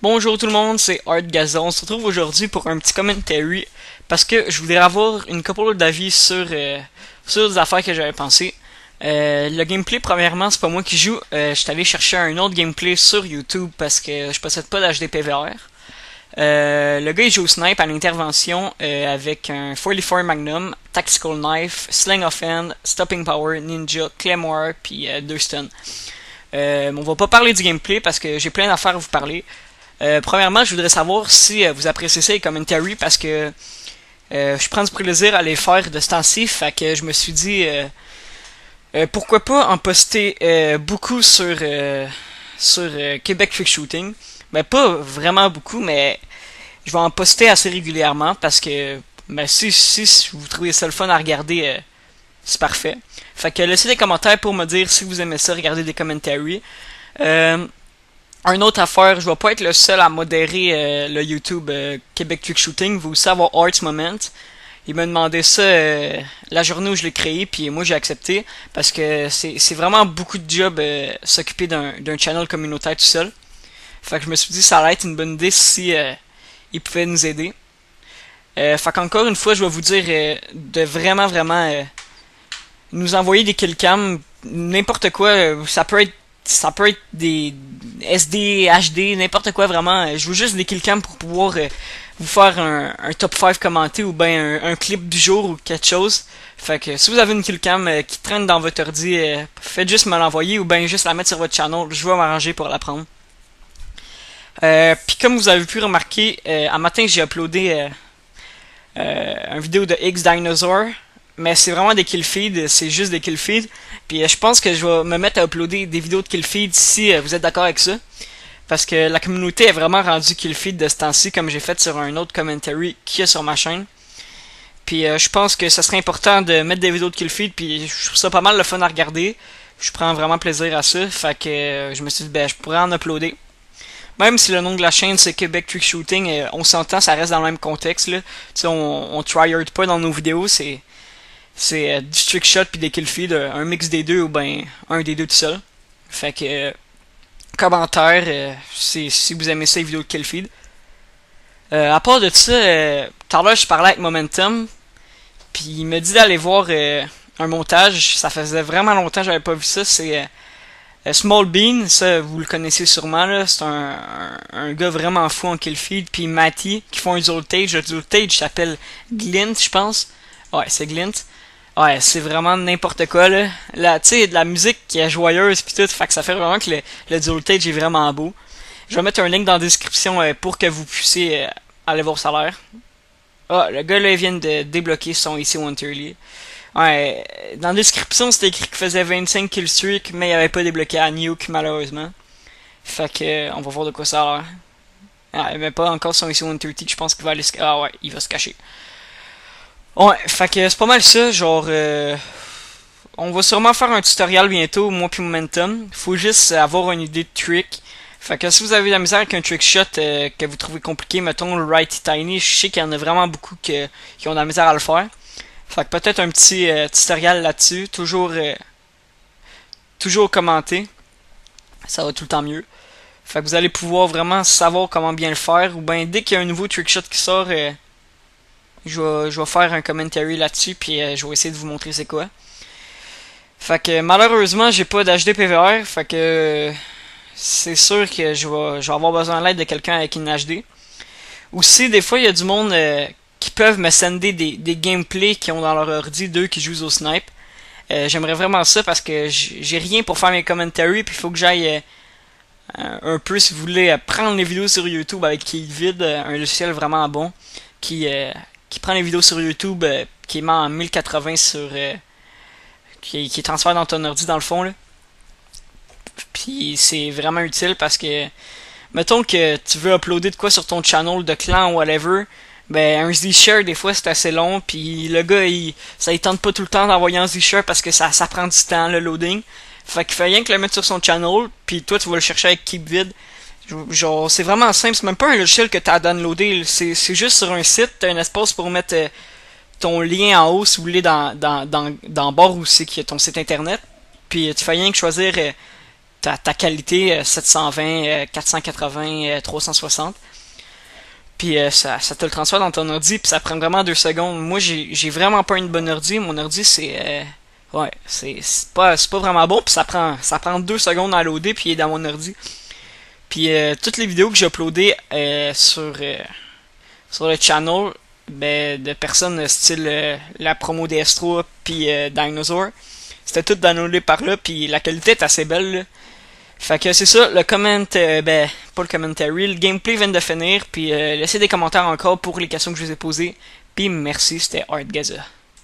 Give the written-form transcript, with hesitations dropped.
Bonjour tout le monde, c'est Art Gazon. On se retrouve aujourd'hui pour un petit commentary parce que je voudrais avoir une couple d'avis sur des affaires que j'avais pensé. Le gameplay, premièrement, c'est pas moi qui joue. Je suis allé chercher un autre gameplay sur YouTube parce que je possède pas d'HD PVR. Le gars il joue au snipe à l'intervention avec un 44 Magnum, Tactical Knife, Sling of Hand, Stopping Power, Ninja, Claymore, puis 2 stuns. On va pas parler du gameplay parce que j'ai plein d'affaires à vous parler. Premièrement, je voudrais savoir si vous appréciez ça les commentary parce que je prends du plaisir à les faire de ce temps-ci, fait que je me suis dit pourquoi pas en poster beaucoup sur Québec Trick Shooting. Ben pas vraiment beaucoup, mais je vais en poster assez régulièrement parce que si vous trouvez ça le fun à regarder, c'est parfait. Fait que laissez des commentaires pour me dire si vous aimez ça, regarder des commentaries. Un autre affaire, je vais pas être le seul à modérer le YouTube Québec Trick Shooting. Vous aussi avoir Arts Moment. Il m'a demandé ça la journée où je l'ai créé, puis moi j'ai accepté parce que c'est vraiment beaucoup de job s'occuper d'un channel communautaire tout seul. Fait que je me suis dit ça allait être une bonne idée si il pouvait nous aider. Fait qu'encore une fois, je vais vous dire de vraiment nous envoyer des killcams, n'importe quoi. Ça peut être des SD, HD, n'importe quoi vraiment. Je veux juste des killcams pour pouvoir vous faire un top 5 commenté ou bien un clip du jour ou quelque chose. Fait que si vous avez une killcam qui traîne dans votre ordi, faites juste me l'envoyer ou bien juste la mettre sur votre channel. Je vais m'arranger pour la prendre. Puis comme vous avez pu remarquer, un matin j'ai uploadé une vidéo de X Dinosaur, mais c'est vraiment des kill feeds, c'est juste des kill feeds. Puis je pense que je vais me mettre à uploader des vidéos de kill feeds si vous êtes d'accord avec ça. Parce que la communauté est vraiment rendue kill feed de ce temps-ci, comme j'ai fait sur un autre commentary qu'il y a sur ma chaîne. Puis je pense que ça serait important de mettre des vidéos de kill feed, puis je trouve ça pas mal le fun à regarder. Je prends vraiment plaisir à ça, fait que je me suis dit je pourrais en uploader. Même si le nom de la chaîne c'est Québec Trick Shooting, on s'entend, ça reste dans le même contexte là. Tu sais, on tryhard pas dans nos vidéos, c'est du trick shot puis des kill feed, un mix des deux ou ben un des deux tout seul. Fait que commentaire si vous aimez ça les vidéos de kill feed. À part de ça, tout à l'heure je parlais avec Momentum, puis il me dit d'aller voir un montage. Ça faisait vraiment longtemps que j'avais pas vu ça. C'est Small Bean, ça vous le connaissez sûrement là, c'est un gars vraiment fou en kill feed, puis Matty qui font un Zoltage, le Zoltage s'appelle Glint je pense. Ouais, c'est Glint. Ouais, c'est vraiment n'importe quoi là. Là, tu sais, de la musique qui est joyeuse puis tout, fait que ça fait vraiment que le Zoltage est vraiment beau. Je vais mettre un link dans la description pour que vous puissiez aller voir ça a l'air. Ah, le gars là il vient de débloquer son ici Winterly. Ouais, dans la description c'était écrit qu'il faisait 25 kill streak, mais il avait pas débloqué à Nuke malheureusement. Fait que on va voir de quoi ça a l'air. Ah, mais pas encore son ici 130, je pense qu'il va aller se... Ah ouais, il va se cacher. Ouais, fait que c'est pas mal ça, genre on va sûrement faire un tutoriel bientôt, moi puis Momentum. Faut juste avoir une idée de trick. Fait que si vous avez de la misère avec un trick shot que vous trouvez compliqué, mettons le Righty Tiny, je sais qu'il y en a vraiment beaucoup qui ont de la misère à le faire. Fait que peut-être un petit tutoriel là-dessus, toujours commenter, ça va tout le temps mieux. Fait que vous allez pouvoir vraiment savoir comment bien le faire, ou bien dès qu'il y a un nouveau trickshot qui sort, je vais faire un commentary là-dessus, puis je vais essayer de vous montrer c'est quoi. Fait que malheureusement j'ai pas d'HD PVR, fait que c'est sûr que je vais avoir besoin de l'aide de quelqu'un avec une HD. Aussi des fois il y a du monde qui peuvent me sender des gameplays qui ont dans leur ordi, d'eux qui jouent au snipe. J'aimerais vraiment ça parce que j'ai rien pour faire mes commentaries, puis il faut que j'aille un peu, si vous voulez, prendre les vidéos sur YouTube avec KidVid, un logiciel vraiment bon qui prend les vidéos sur YouTube, qui met en 1080 qui transfère dans ton ordi dans le fond là. Puis c'est vraiment utile parce que mettons que tu veux uploader de quoi sur ton channel de clan ou whatever, ben un Z-Share des fois c'est assez long, puis le gars ça il tente pas tout le temps d'envoyer un Z-Share parce que ça prend du temps le loading. Fait qu'il fait rien que le mettre sur son channel, puis toi tu vas le chercher avec KeepVid. Genre c'est vraiment simple, c'est même pas un logiciel que t'as downloadé, c'est juste sur un site, t'as un espace pour mettre ton lien en haut si vous voulez dans bord où c'est qu'il y a ton site internet. Puis tu fais rien que choisir ta qualité 720, 480, 360. Puis ça te le transfère dans ton ordi, puis ça prend vraiment 2 secondes. Moi, j'ai vraiment pas une bonne ordi. Mon ordi, ouais, c'est pas vraiment bon, puis ça prend 2 secondes à loader, puis il est dans mon ordi. Puis toutes les vidéos que j'ai uploadées sur le channel, ben, de personnes style la promo DS3 puis Dinosaur, c'était tout downloadé par là, puis la qualité est assez belle, là. Fait que c'est ça, le comment, ben, pas le commentary, le gameplay vient de finir, puis laissez des commentaires encore pour les questions que je vous ai posées, puis merci, c'était Art Gaza.